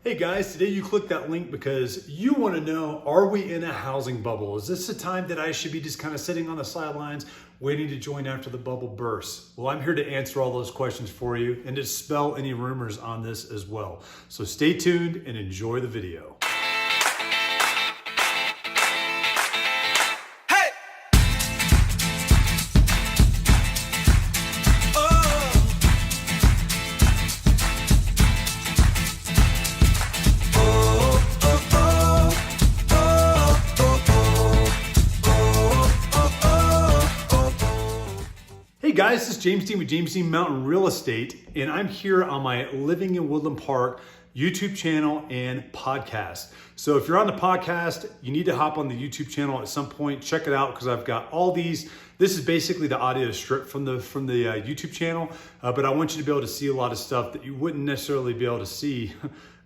Hey guys, today you clicked that link because you want to know, are we in a housing bubble? Is this a time that I should be just kind of sitting on the sidelines waiting to join after the bubble bursts? Well, I'm here to answer all those questions for you and dispel any rumors on this as well. So stay tuned and enjoy the video. Hey guys, this is James Dean with James Dean Mountain Real Estate, and I'm here on my Living in Woodland Park YouTube channel and podcast. So if you're on the podcast, you need to hop on the YouTube channel at some point. Check it out because I've got all these. This is basically the audio strip from the YouTube channel, but I want you to be able to see a lot of stuff that you wouldn't necessarily be able to see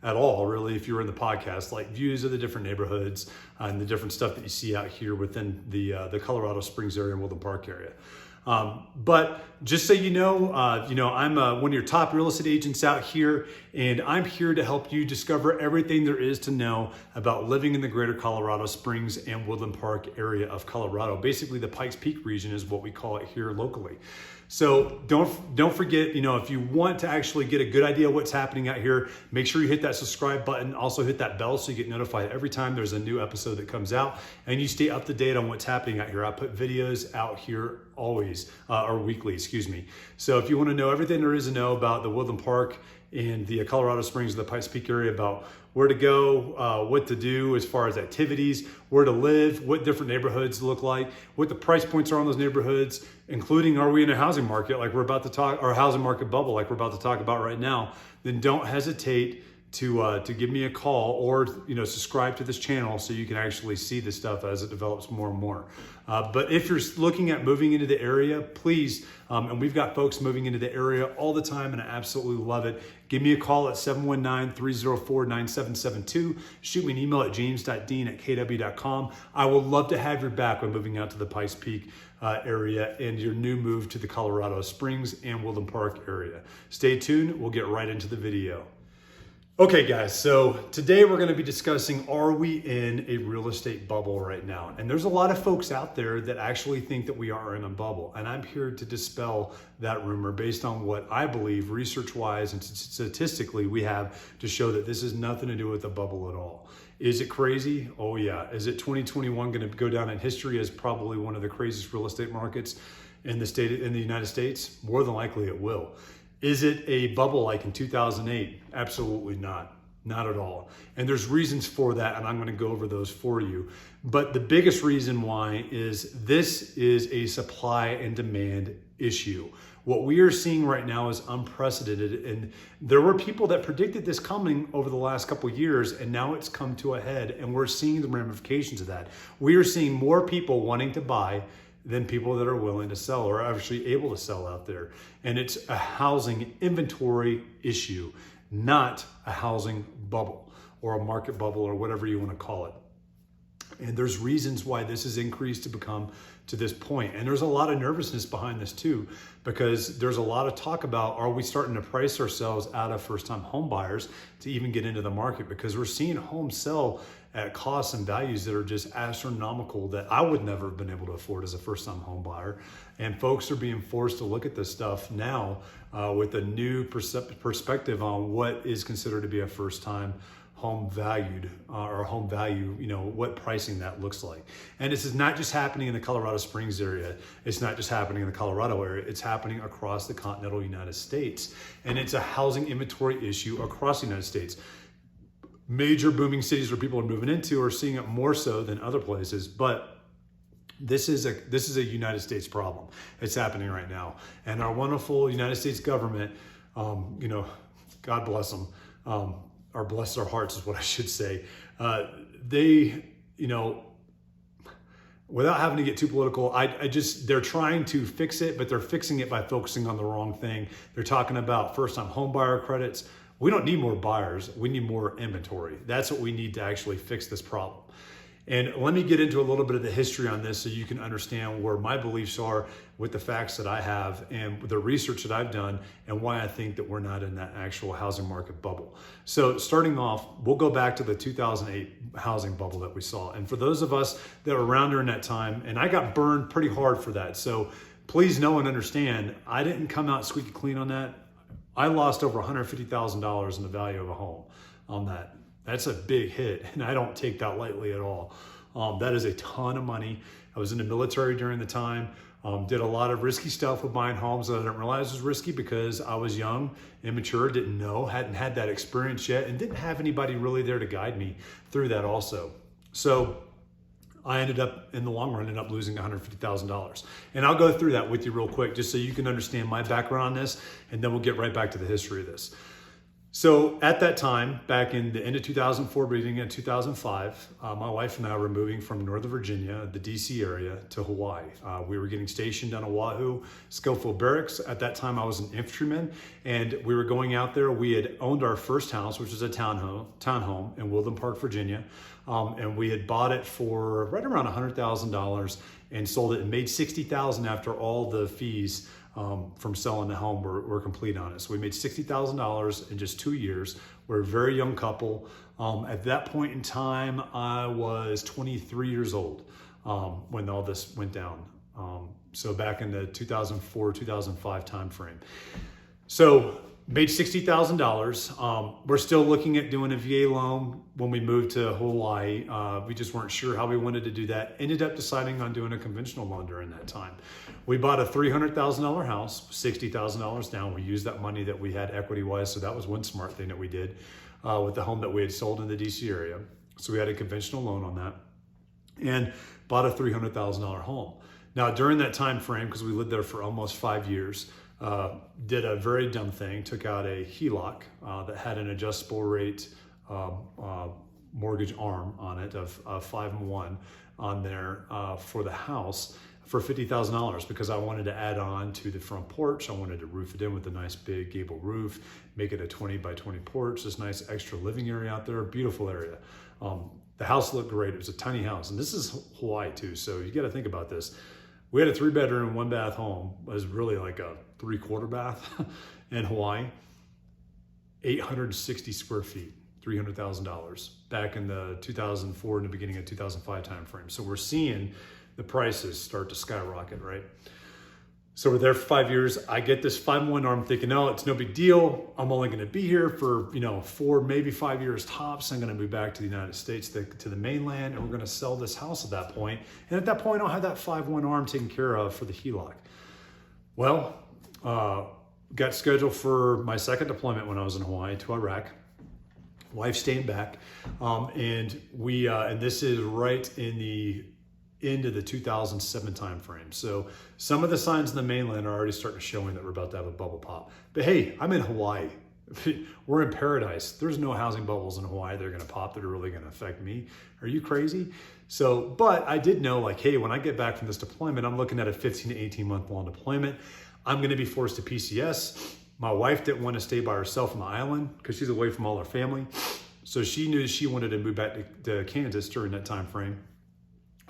at all, really, if you were in the podcast, like views of the different neighborhoods and the different stuff that you see out here within the Colorado Springs area and Woodland Park area. But just so you know, I'm one of your top real estate agents out here, and I'm here to help you discover everything there is to know about living in the greater Colorado Springs and Woodland Park area of Colorado. Basically, the Pikes Peak region is what we call it here locally. So don't forget, if you want to actually get a good idea of what's happening out here, make sure you hit that subscribe button. Also hit that bell so you get notified every time there's a new episode that comes out, and you stay up to date on what's happening out here. I put videos out here always, or weekly, excuse me. So if you want to know everything there is to know about the Woodland Park and the Colorado Springs, the Pikes Peak area, about where to go, what to do as far as activities, where to live, what different neighborhoods look like, what the price points are on those neighborhoods, including are we in a housing market like we're about to talk, or a housing market bubble like we're about to talk about right now, then don't hesitate to give me a call or subscribe to this channel so you can actually see this stuff as it develops more and more. But if you're looking at moving into the area, please, and we've got folks moving into the area all the time and I absolutely love it, give me a call at 719-304-9772. Shoot me an email at james.dean@kw.com. I will love to have your back when moving out to the Pikes Peak area and your new move to the Colorado Springs and Woodland Park area. Stay tuned. We'll get right into the video. Okay guys, so today we're going to be discussing, are we in a real estate bubble right now? And there's a lot of folks out there that actually think that we are in a bubble. And I'm here to dispel that rumor based on what I believe research-wise and statistically we have to show that this has nothing to do with a bubble at all. Is it crazy? Oh yeah. Is it 2021 going to go down in history as probably one of the craziest real estate markets in the United States? More than likely it will. Is it a bubble like in 2008? Absolutely not. Not at all. And there's reasons for that, and I'm going to go over those for you. But the biggest reason why is this is a supply and demand issue. What we are seeing right now is unprecedented, and there were people that predicted this coming over the last couple of years, and now it's come to a head, and we're seeing the ramifications of that. We are seeing more people wanting to buy than people that are willing to sell or actually able to sell out there. And it's a housing inventory issue, not a housing bubble or a market bubble or whatever you want to call it. And there's reasons why this has increased to become to this point. And there's a lot of nervousness behind this too, because there's a lot of talk about, are we starting to price ourselves out of first-time home buyers to even get into the market? Because we're seeing homes sell at costs and values that are just astronomical that I would never have been able to afford as a first-time home buyer. And folks are being forced to look at this stuff now with a new perspective on what is considered to be a first-time home valued or home value, what pricing that looks like. And this is not just happening in the Colorado Springs area. It's not just happening in the Colorado area. It's happening across the continental United States. And it's a housing inventory issue across the United States. Major booming cities where people are moving into are seeing it more so than other places, but this is a United States problem. It's happening right now. And our wonderful United States government, God bless them, or bless their hearts is what I should say. They, without having to get too political, they're trying to fix it, but they're fixing it by focusing on the wrong thing. They're talking about first-time home buyer credits. We don't need more buyers. We need more inventory. That's what we need to actually fix this problem. And let me get into a little bit of the history on this so you can understand where my beliefs are with the facts that I have and the research that I've done and why I think that we're not in that actual housing market bubble. So starting off, we'll go back to the 2008 housing bubble that we saw. And for those of us that were around during that time, and I got burned pretty hard for that. So please know and understand, I didn't come out squeaky clean on that. I lost over $150,000 in the value of a home on that. That's a big hit, and I don't take that lightly at all. That is a ton of money. I was in the military during the time, did a lot of risky stuff with buying homes that I didn't realize was risky because I was young, immature, didn't know, hadn't had that experience yet, and didn't have anybody really there to guide me through that also. So I ended up, in the long run, ended up losing $150,000. And I'll go through that with you real quick, just so you can understand my background on this, and then we'll get right back to the history of this. So at that time, back in the end of 2004, beginning of 2005, my wife and I were moving from Northern Virginia, the DC area, to Hawaii. We were getting stationed on Oahu, Schofield Barracks. At that time, I was an infantryman, and we were going out there. We had owned our first house, which was a townhome in Woodland Park, Virginia. And we had bought it for right around $100,000 and sold it and made $60,000 after all the fees from selling the home were complete on it. So we made $60,000 in just 2 years. We're a very young couple. At that point in time, I was 23 years old when all this went down. So back in the 2004, 2005 timeframe. So made $60,000. We're still looking at doing a VA loan when we moved to Hawaii. We just weren't sure how we wanted to do that. Ended up deciding on doing a conventional loan during that time. We bought a $300,000 house, $60,000 down. We used that money that we had equity-wise, so that was one smart thing that we did with the home that we had sold in the DC area. So we had a conventional loan on that and bought a $300,000 home. Now, during that time frame, because we lived there for almost 5 years, did a very dumb thing, took out a HELOC that had an adjustable rate mortgage arm on it of 5-1 on there for the house for $50,000 because I wanted to add on to the front porch. I wanted to roof it in with a nice big gable roof, make it a 20 by 20 porch, this nice extra living area out there, beautiful area. The house looked great. It was a tiny house, and this is Hawaii too, so you got to think about this. We had a 3-bedroom, 1-bath home. It was really like a 3/4 bath in Hawaii. 860 square feet, $300,000 back in the 2004 and the beginning of 2005 timeframe. So we're seeing the prices start to skyrocket, right? So we're there for 5 years. I get this 5-1 arm thinking, no, it's no big deal. I'm only gonna be here for 4, maybe 5 years tops. I'm gonna move back to the United States, to the mainland, and we're gonna sell this house at that point. And at that point, I'll have that 5-1 arm taken care of for the HELOC. Well, got scheduled for my second deployment when I was in Hawaii to Iraq. Wife staying back. And this is right in the end of the 2007 timeframe. So some of the signs in the mainland are already starting to showing that we're about to have a bubble pop. But hey, I'm in Hawaii. We're in paradise. There's no housing bubbles in Hawaii that are gonna pop that are really gonna affect me. Are you crazy? So, but I did know, like, hey, when I get back from this deployment, I'm looking at a 15 to 18 month long deployment. I'm gonna be forced to PCS. My wife didn't want to stay by herself on the island because she's away from all her family. So she knew she wanted to move back to Kansas during that time frame.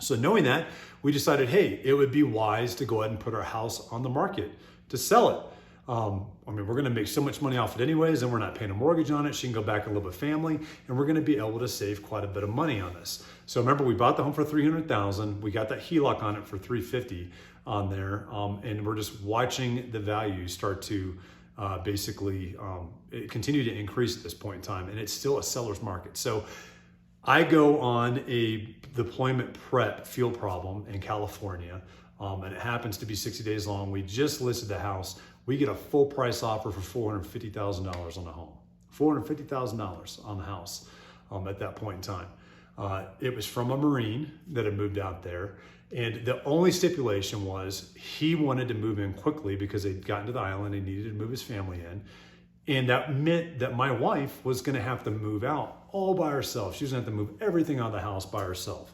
So knowing that, we decided, hey, it would be wise to go ahead and put our house on the market to sell it. We're gonna make so much money off it anyways, and we're not paying a mortgage on it. She can go back and live with family, and we're gonna be able to save quite a bit of money on this. So remember, we bought the home for $300,000. We got that HELOC on it for $350 on there, and we're just watching the value start to continue to increase at this point in time, and it's still a seller's market. So I go on a deployment prep field problem in California, and it happens to be 60 days long. We just listed the house. We get a full price offer for $450,000 on the home. $450,000 on the house at that point in time. It was from a Marine that had moved out there. And the only stipulation was he wanted to move in quickly because they'd gotten to the island and needed to move his family in. And that meant that my wife was gonna have to move out all by herself. She was gonna have to move everything out of the house by herself.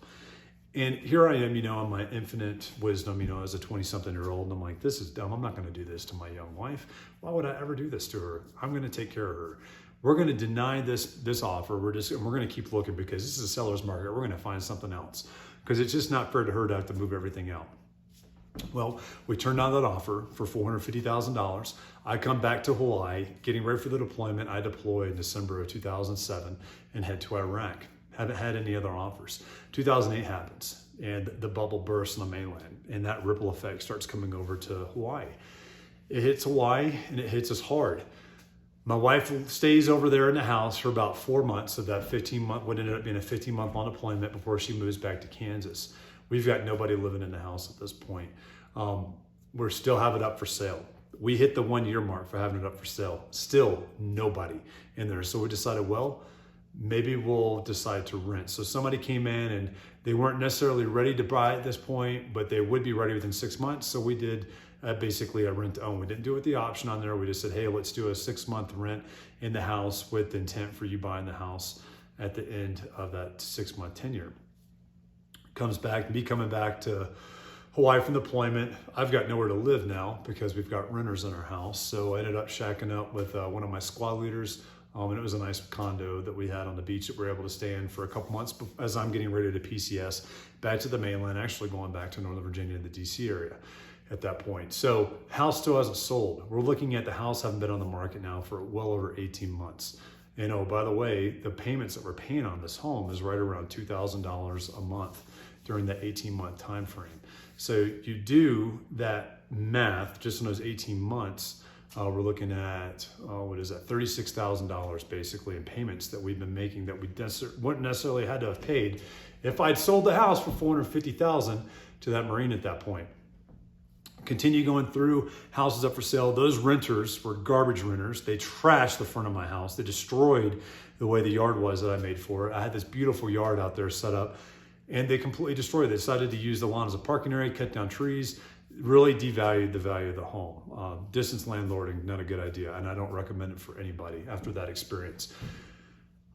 And here I am, in my infinite wisdom, as a 20-something-year-old, and I'm like, this is dumb. I'm not gonna do this to my young wife. Why would I ever do this to her? I'm gonna take care of her. we're going to deny this offer. We're going to keep looking because this is a seller's market. We're going to find something else because it's just not fair to her to have to move everything out. Well, we turned down that offer for $450,000. I come back to Hawaii, getting ready for the deployment. I deploy in December of 2007 and head to Iraq. Haven't had any other offers. 2008 happens and the bubble bursts on the mainland and that ripple effect starts coming over to Hawaii. It hits Hawaii and it hits us hard. My wife stays over there in the house for about 4 months of that 15-month, what ended up being a 15-month long deployment before she moves back to Kansas. We've got nobody living in the house at this point. We're still have it up for sale. We hit the 1 year mark for having it up for sale. Still nobody in there. So we decided, well, maybe we'll decide to rent. So somebody came in and they weren't necessarily ready to buy at this point, but they would be ready within 6 months. So we did basically a rent to own. We didn't do it with the option on there. We just said, hey, let's do a 6-month rent in the house with the intent for you buying the house at the end of that 6-month tenure. Comes back, me coming back to Hawaii from deployment. I've got nowhere to live now because we've got renters in our house. So I ended up shacking up with one of my squad leaders. And it was a nice condo that we had on the beach that we were able to stay in for a couple months as I'm getting ready to PCS back to the mainland, actually going back to Northern Virginia, the DC area at that point. So house still hasn't sold. We're looking at the house having been on the market now for well over 18 months. And oh, by the way, the payments that we're paying on this home is right around $2,000 a month during that 18-month time frame. So you do that math just in those 18 months, we're looking at, what is that, $36,000 basically in payments that we've been making that we wouldn't necessarily had to have paid if I'd sold the house for $450,000 to that Marine at that point. Continue going through houses up for sale. Those renters were garbage renters. They trashed the front of my house. They destroyed the way the yard was that I made for it. I had this beautiful yard out there set up and they completely destroyed it. They decided to use the lawn as a parking area, cut down trees, really devalued the value of the home. Distance landlording, not a good idea. And I don't recommend it for anybody after that experience.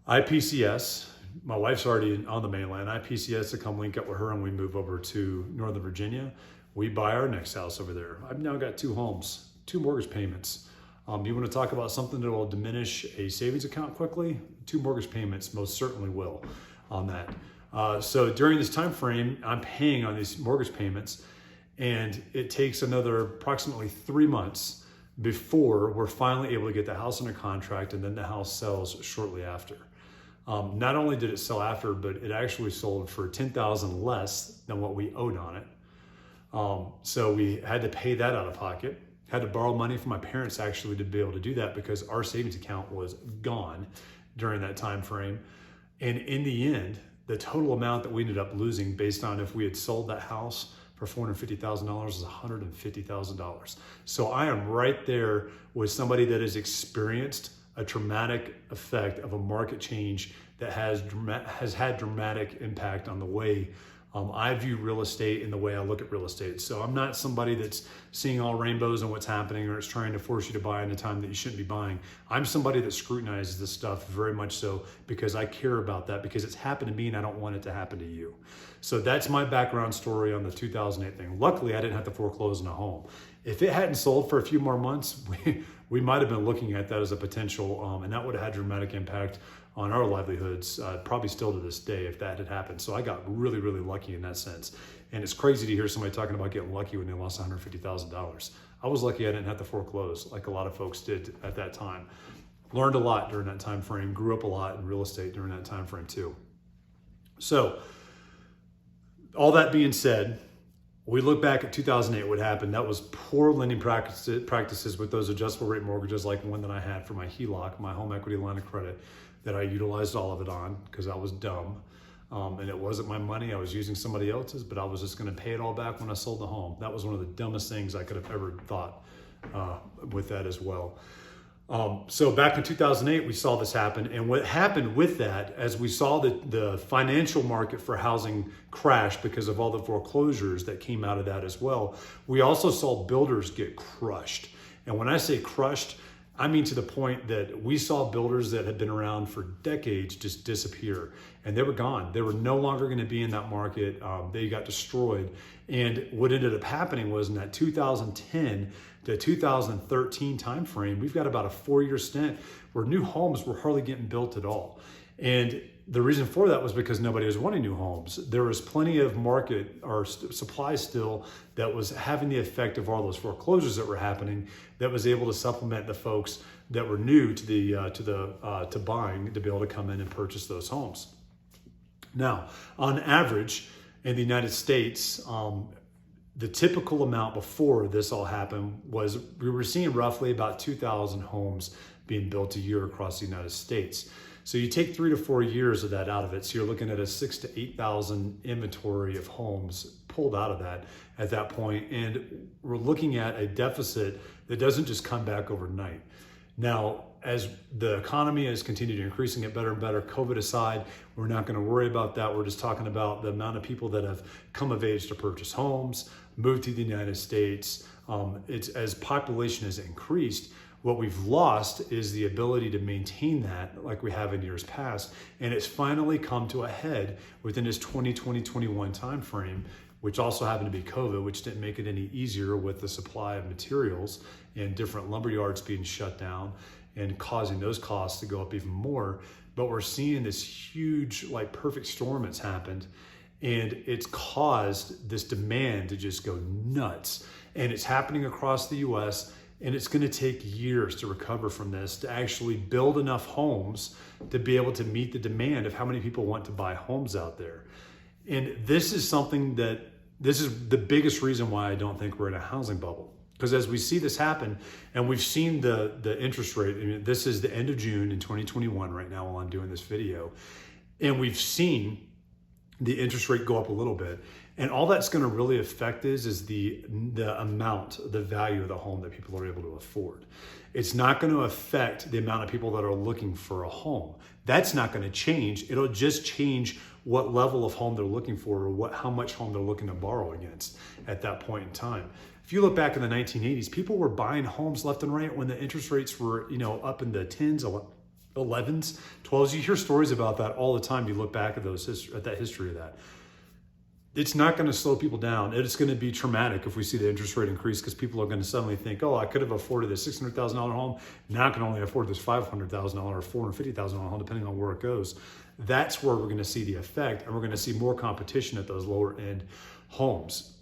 IPCS, my wife's already on the mainland. IPCS to come link up with her and we move over to Northern Virginia. We buy our next house over there. I've now got 2 homes, 2 mortgage payments. You want to talk about something that will diminish a savings account quickly? 2 mortgage payments most certainly will on that. So during this time frame, I'm paying on these mortgage payments and it takes another approximately 3 months before we're finally able to get the house under contract and then the house sells shortly after. Not only did it sell after, but it actually sold for $10,000 less than what we owed on it. So we had to pay that out of pocket, had to borrow money from my parents actually to be able to do that because our savings account was gone during that time frame. And in the end, the total amount that we ended up losing based on if we had sold that house for $450,000 is $150,000. So I am right there with somebody that has experienced a traumatic effect of a market change that has had dramatic impact on the way I view real estate and the way I look at real estate. So I'm not somebody that's seeing all rainbows and what's happening or it's trying to force you to buy in a time that you shouldn't be buying. I'm somebody that scrutinizes this stuff very much so because I care about that because it's happened to me and I don't want it to happen to you. So that's my background story on the 2008 thing. Luckily, I didn't have to foreclose on a home. If it hadn't sold for a few more months, we might have been looking at that as a potential, and that would have had dramatic impact on our livelihoods, probably still to this day if that had happened. So I got really, really lucky in that sense. And it's crazy to hear somebody talking about getting lucky when they lost $150,000. I was lucky I didn't have to foreclose like a lot of folks did at that time. Learned a lot during that time frame, grew up a lot in real estate during that time frame too. So all that being said, we look back at 2008, what happened, that was poor lending practices with those adjustable rate mortgages like one that I had for my HELOC, my home equity line of credit, that I utilized all of it on because I was dumb. And it wasn't my money, I was using somebody else's, but I was just gonna pay it all back when I sold the home. That was one of the dumbest things I could have ever thought with that as well. So back in 2008, we saw this happen. And what happened with that, as we saw the financial market for housing crash because of all the foreclosures that came out of that as well, we also saw builders get crushed. And when I say crushed, I mean, to the point that we saw builders that had been around for decades just disappear, and they were gone. They were no longer going to be in that market. They got destroyed. And what ended up happening was in that 2010 to 2013 timeframe, we've got about a 4-year stint where new homes were hardly getting built at all. And the reason for that was because nobody was wanting new homes. There was plenty of market or supply still that was having the effect of all those foreclosures that were happening, that was able to supplement the folks that were new to buying, to be able to come in and purchase those homes. Now, on average, in the United States, the typical amount before this all happened was we were seeing roughly about 2,000 homes being built a year across the United States. So you take 3 to 4 years of that out of it. So you're looking at a 6,000 to 8,000 inventory of homes pulled out of that at that point. And we're looking at a deficit that doesn't just come back overnight. Now, as the economy has continued increasing it better and better, COVID aside, we're not going to worry about that. We're just talking about the amount of people that have come of age to purchase homes, moved to the United States. It's as population has increased, what we've lost is the ability to maintain that like we have in years past. And it's finally come to a head within this 2020-21 timeframe, which also happened to be COVID, which didn't make it any easier with the supply of materials and different lumber yards being shut down and causing those costs to go up even more. But we're seeing this huge, like, perfect storm that's happened, and it's caused this demand to just go nuts. And it's happening across the US, and it's going to take years to recover from this, to actually build enough homes to be able to meet the demand of how many people want to buy homes out there. And this is the biggest reason why I don't think we're in a housing bubble. Because as we see this happen, and we've seen the interest rate, I mean, this is the end of June in 2021 right now while I'm doing this video, and we've seen the interest rate go up a little bit. And all that's going to really affect is the amount, the value of the home that people are able to afford. It's not going to affect the amount of people that are looking for a home. That's not going to change. It'll just change what level of home they're looking for, or how much home they're looking to borrow against at that point in time. If you look back in the 1980s, people were buying homes left and right when the interest rates were, up in the 10s, 11s, 12s. You hear stories about that all the time. You look back at that history of that. It's not going to slow people down. It's going to be traumatic if we see the interest rate increase, because people are going to suddenly think, oh, I could have afforded this $600,000 home. Now I can only afford this $500,000 or $450,000 home, depending on where it goes. That's where we're going to see the effect, and we're going to see more competition at those lower end homes.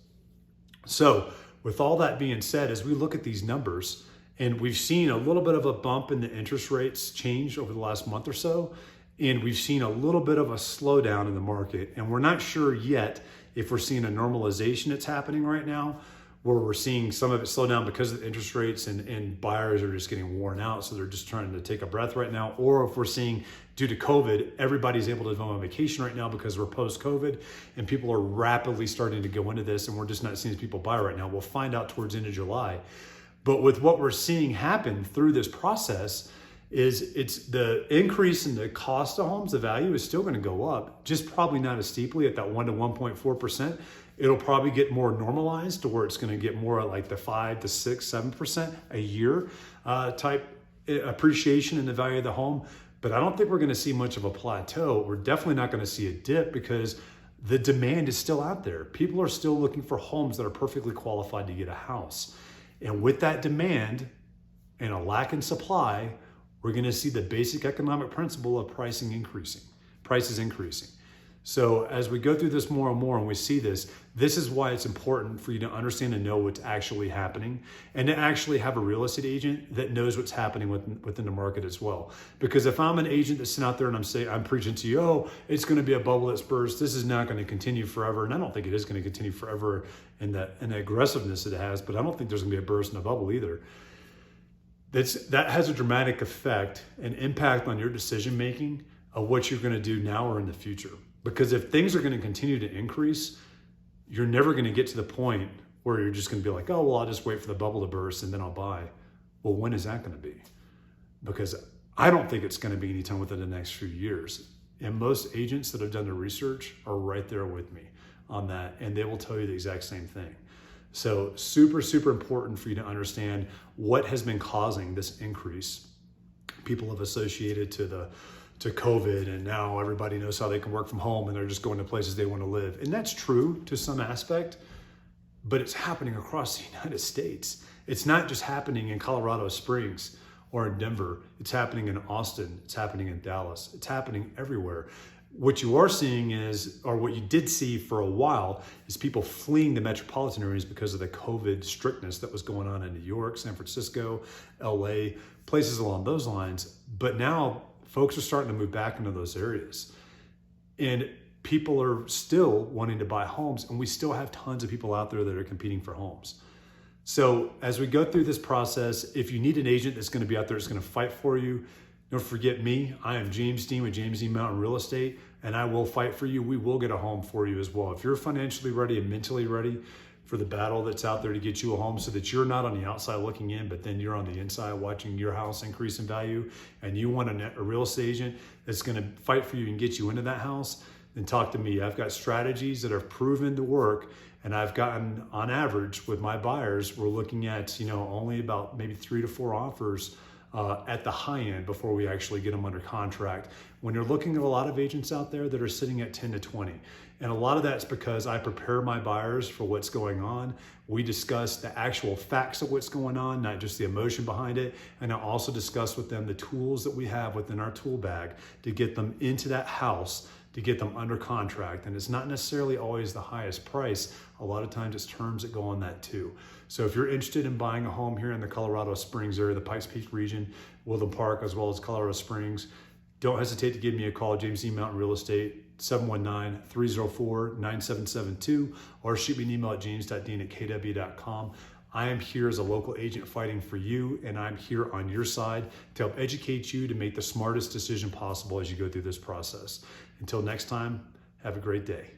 So with all that being said, as we look at these numbers, and we've seen a little bit of a bump in the interest rates change over the last month or so, and we've seen a little bit of a slowdown in the market, and we're not sure yet if we're seeing a normalization that's happening right now, where we're seeing some of it slow down because of the interest rates and buyers are just getting worn out, so they're just trying to take a breath right now, or if we're seeing, due to COVID, everybody's able to go on vacation right now because we're post-COVID and people are rapidly starting to go into this, and we're just not seeing people buy right now. We'll find out towards the end of July. But with what we're seeing happen through this process, it's the increase in the cost of homes, the value is still going to go up, just probably not as steeply at that 1 to 1.4%. It'll probably get more normalized to where it's going to get more like the 5 to 6, 7% a year type appreciation in the value of the home. But I don't think we're going to see much of a plateau. We're definitely not going to see a dip, because the demand is still out there. People are still looking for homes that are perfectly qualified to get a house. And with that demand and a lack in supply, we're going to see the basic economic principle of prices increasing. So as we go through this more and more and we see this is why it's important for you to understand and know what's actually happening, and to actually have a real estate agent that knows what's happening within the market as well. Because if I'm an agent that's sitting out there and I'm preaching to you, oh, it's going to be a bubble that's burst, this is not going to continue forever, and I don't think it is going to continue forever in the aggressiveness that it has, but I don't think there's going to be a burst in a bubble either. That has a dramatic effect and impact on your decision making of what you're going to do now or in the future. Because if things are going to continue to increase, you're never going to get to the point where you're just going to be like, oh, well, I'll just wait for the bubble to burst and then I'll buy. Well, when is that going to be? Because I don't think it's going to be anytime within the next few years. And most agents that have done the research are right there with me on that, and they will tell you the exact same thing. So super, super important for you to understand what has been causing this increase. People have associated to COVID, and now everybody knows how they can work from home and they're just going to places they want to live. And that's true to some aspect, but it's happening across the United States. It's not just happening in Colorado Springs or in Denver. It's happening in Austin. It's happening in Dallas. It's happening everywhere. What you are seeing is, or what you did see for a while, is people fleeing the metropolitan areas because of the COVID strictness that was going on in New York, San Francisco, LA, places along those lines. But now folks are starting to move back into those areas. And people are still wanting to buy homes, and we still have tons of people out there that are competing for homes. So as we go through this process, if you need an agent that's going to be out there that's going to fight for you, don't forget me. I am James Dean with James Dean Mountain Real Estate, and I will fight for you. We will get a home for you as well. If you're financially ready and mentally ready for the battle that's out there to get you a home, so that you're not on the outside looking in, but then you're on the inside watching your house increase in value, and you want a real estate agent that's going to fight for you and get you into that house, then talk to me. I've got strategies that are proven to work, and I've gotten, on average, with my buyers, we're looking at only about maybe 3 to 4 offers at the high end before we actually get them under contract. When you're looking at a lot of agents out there that are sitting at 10 to 20, and a lot of that's because I prepare my buyers for what's going on. We discuss the actual facts of what's going on, not just the emotion behind it. And I also discuss with them the tools that we have within our tool bag to get them into that house, to get them under contract. And it's not necessarily always the highest price. A lot of times it's terms that go on that too. So if you're interested in buying a home here in the Colorado Springs area, the Pikes Peak region, Woodland Park, as well as Colorado Springs, don't hesitate to give me a call, James Dean Mountain Real Estate, 719-304-9772, or shoot me an email at james.dean@kw.com. I am here as a local agent fighting for you, and I'm here on your side to help educate you to make the smartest decision possible as you go through this process. Until next time, have a great day.